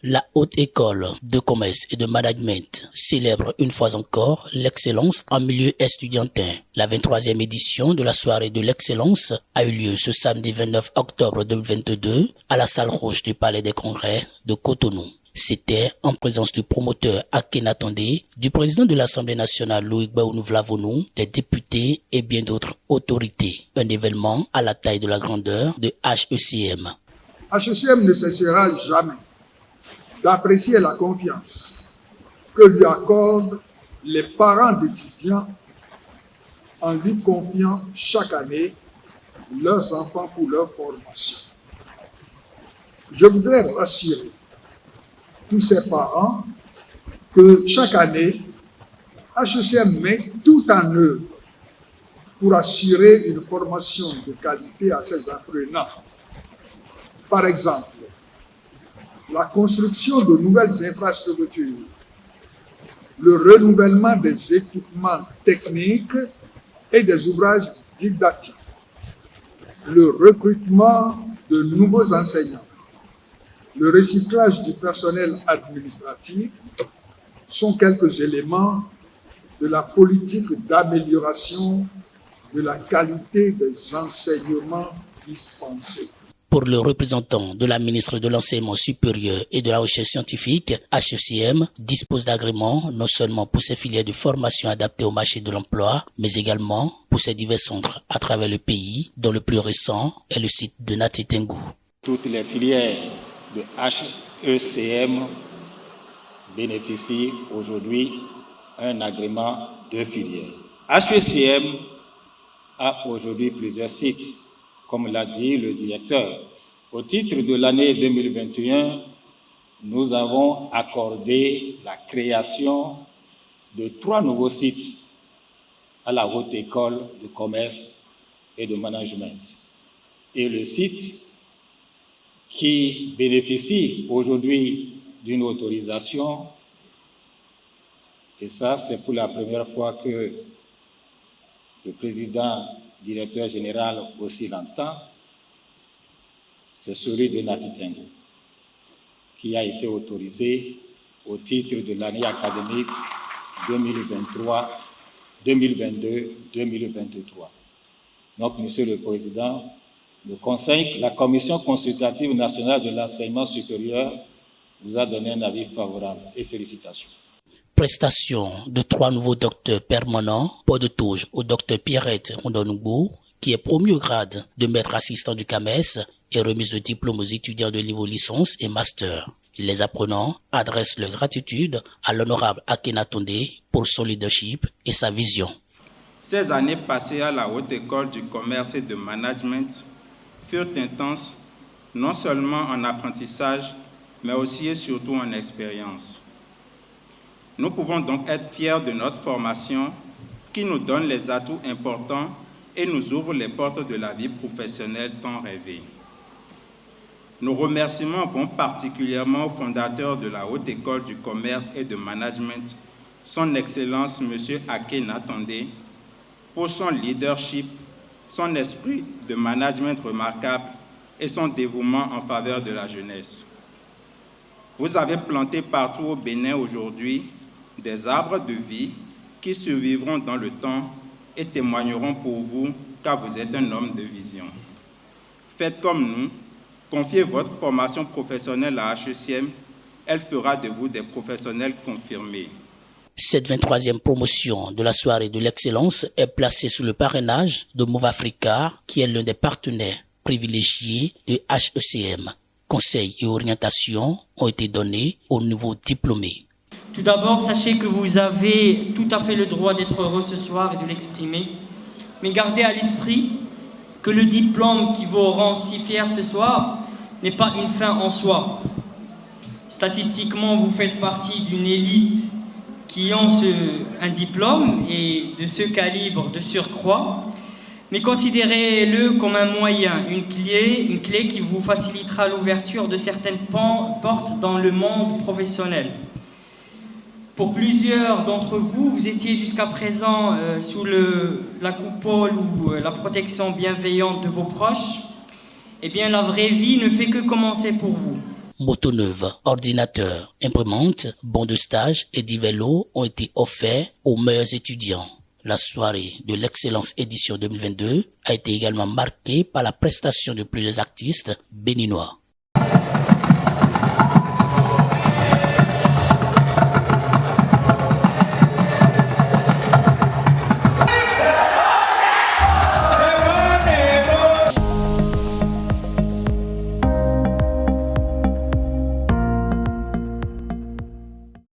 La Haute École de Commerce et de Management célèbre une fois encore l'excellence en milieu estudiantin. La 23e édition de la soirée de l'excellence a eu lieu ce samedi 29 octobre 2022 à la salle rouge du Palais des Congrès de Cotonou. C'était en présence du promoteur Akhenatonde, du président de l'Assemblée nationale Loïc Baounou-Vlavonou, des députés et bien d'autres autorités. Un événement à la taille de la grandeur de HECM. HECM ne cessera jamais d'apprécier la confiance que lui accordent les parents d'étudiants en lui confiant chaque année leurs enfants pour leur formation. Je voudrais rassurer tous ces parents que chaque année, HECM met tout en œuvre pour assurer une formation de qualité à ses apprenants. Par exemple, la construction de nouvelles infrastructures, le renouvellement des équipements techniques et des ouvrages didactiques, le recrutement de nouveaux enseignants, le recyclage du personnel administratif sont quelques éléments de la politique d'amélioration de la qualité des enseignements dispensés. Pour le représentant de la ministre de l'Enseignement supérieur et de la Recherche scientifique, HECM dispose d'agréments non seulement pour ses filières de formation adaptées au marché de l'emploi, mais également pour ses divers centres à travers le pays, dont le plus récent est le site de Nati Tengou. Toutes les filières de HECM bénéficient aujourd'hui d'un agrément de filière. HECM a aujourd'hui plusieurs sites, comme l'a dit le directeur. Au titre de l'année 2021, nous avons accordé la création de 3 nouveaux sites à la Haute École de Commerce et de Management. Et le site qui bénéficie aujourd'hui d'une autorisation, et ça c'est pour la première fois que le président directeur général aussi l'entend, c'est celui de Nati Tengou, qui a été autorisé au titre de l'année académique 2022-2023. Donc, Monsieur le Président, le Conseil, la Commission consultative nationale de l'enseignement supérieur vous a donné un avis favorable et félicitations. Prestation de 3 nouveaux docteurs permanents, port de touche au docteur Pierrette Rondonougbou, qui est promu au grade de maître assistant du CAMES et remise de diplôme aux étudiants de niveau licence et master. Les apprenants adressent leur gratitude à l'honorable Akhenatonde pour son leadership et sa vision. Ces années passées à la Haute École du Commerce et de Management furent intenses, non seulement en apprentissage, mais aussi et surtout en expérience. Nous pouvons donc être fiers de notre formation qui nous donne les atouts importants et nous ouvre les portes de la vie professionnelle tant rêvée. Nos remerciements vont particulièrement au fondateur de la Haute École du Commerce et de Management, son Excellence M. Akhenatonde, pour son leadership, son esprit de management remarquable et son dévouement en faveur de la jeunesse. Vous avez planté partout au Bénin aujourd'hui des arbres de vie qui survivront dans le temps et témoigneront pour vous car vous êtes un homme de vision. Faites comme nous, confiez votre formation professionnelle à HECM, elle fera de vous des professionnels confirmés. Cette 23e promotion de la soirée de l'excellence est placée sous le parrainage de Move Africa, qui est l'un des partenaires privilégiés de HECM. Conseils et orientations ont été donnés aux nouveaux diplômés. Tout d'abord, sachez que vous avez tout à fait le droit d'être heureux ce soir et de l'exprimer, mais gardez à l'esprit que le diplôme qui vous rend si fiers ce soir n'est pas une fin en soi. Statistiquement, vous faites partie d'une élite qui ont un diplôme et de ce calibre de surcroît, mais considérez-le comme un moyen, une clé qui vous facilitera l'ouverture de certaines portes dans le monde professionnel. Pour plusieurs d'entre vous, vous étiez jusqu'à présent sous la coupole ou la protection bienveillante de vos proches. Eh bien, la vraie vie ne fait que commencer pour vous. motos neuves, ordinateurs, imprimantes, bons de stage et divers lots ont été offerts aux meilleurs étudiants. La soirée de l'excellence édition 2022 a été également marquée par la prestation de plusieurs artistes béninois.